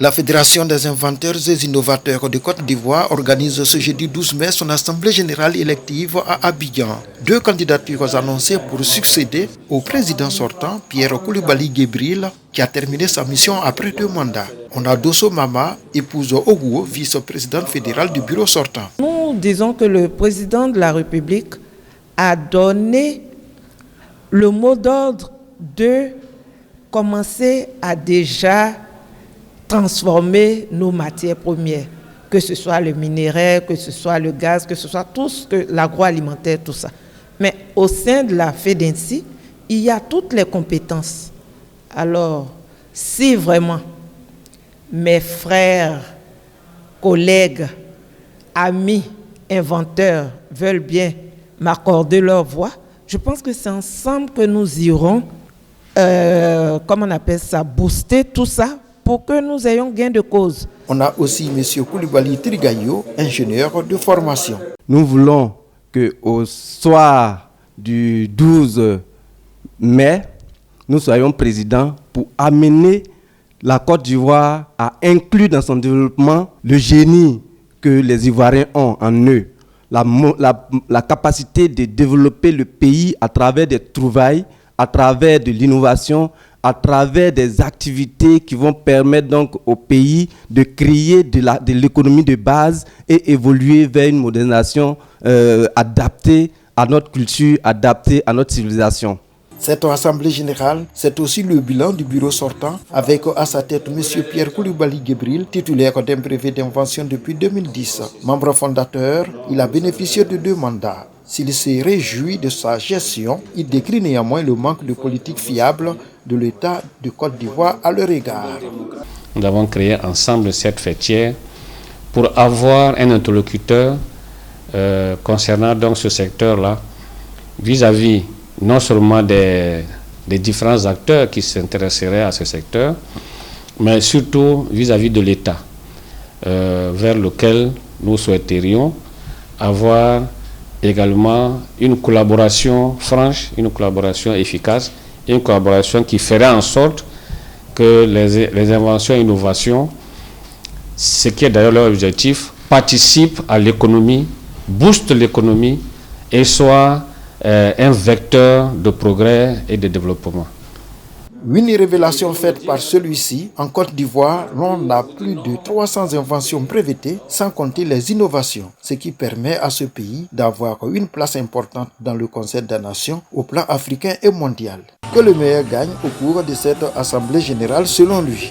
La Fédération des inventeurs et innovateurs de Côte d'Ivoire organise ce jeudi 12 mai son assemblée générale élective à Abidjan. 2 candidatures annoncées pour succéder au président sortant, Pierre Koulibaly Gebril, qui a terminé sa mission après 2 mandats. On a Dosso Mama, épouse Oguo, vice-présidente fédérale du bureau sortant. Nous disons que le président de la République a donné le mot d'ordre de commencer à déjà transformer nos matières premières, que ce soit le minerai, que ce soit le gaz, que ce soit tout ce que l'agroalimentaire, tout ça. Mais au sein de la FEDENSI, il y a toutes les compétences. Alors, si vraiment mes frères, collègues, amis, inventeurs veulent bien m'accorder leur voix, je pense que c'est ensemble que nous irons, comment on appelle ça, booster tout ça, pour que nous ayons gain de cause. On a aussi M. Koulibaly Trigayo, ingénieur de formation. Nous voulons qu'au soir du 12 mai, nous soyons présidents pour amener la Côte d'Ivoire à inclure dans son développement le génie que les Ivoiriens ont en eux, la capacité de développer le pays à travers des trouvailles, à travers de l'innovation, à travers des activités qui vont permettre donc au pays de créer de l'économie de base et évoluer vers une modernisation adaptée à notre culture, adaptée à notre civilisation. Cette assemblée générale, c'est aussi le bilan du bureau sortant avec à sa tête M. Pierre Koulibaly Gebril, titulaire d'un brevet d'invention depuis 2010. Membre fondateur, il a bénéficié de 2 mandats. S'il se réjouit de sa gestion, il décrit néanmoins le manque de politique fiable de l'État de Côte d'Ivoire à leur égard. Nous avons créé ensemble cette fêtière pour avoir un interlocuteur concernant donc ce secteur-là, vis-à-vis non seulement des différents acteurs qui s'intéresseraient à ce secteur, mais surtout vis-à-vis de l'État, vers lequel nous souhaiterions avoir également une collaboration franche, une collaboration efficace, une collaboration qui ferait en sorte que les inventions et innovations, ce qui est d'ailleurs leur objectif, participent à l'économie, boostent l'économie et soient un vecteur de progrès et de développement. Une révélation faite par celui-ci, en Côte d'Ivoire, l'on a plus de 300 inventions brevetées, sans compter les innovations, ce qui permet à ce pays d'avoir une place importante dans le concert des nations au plan africain et mondial. Que le meilleur gagne au cours de cette assemblée générale selon lui.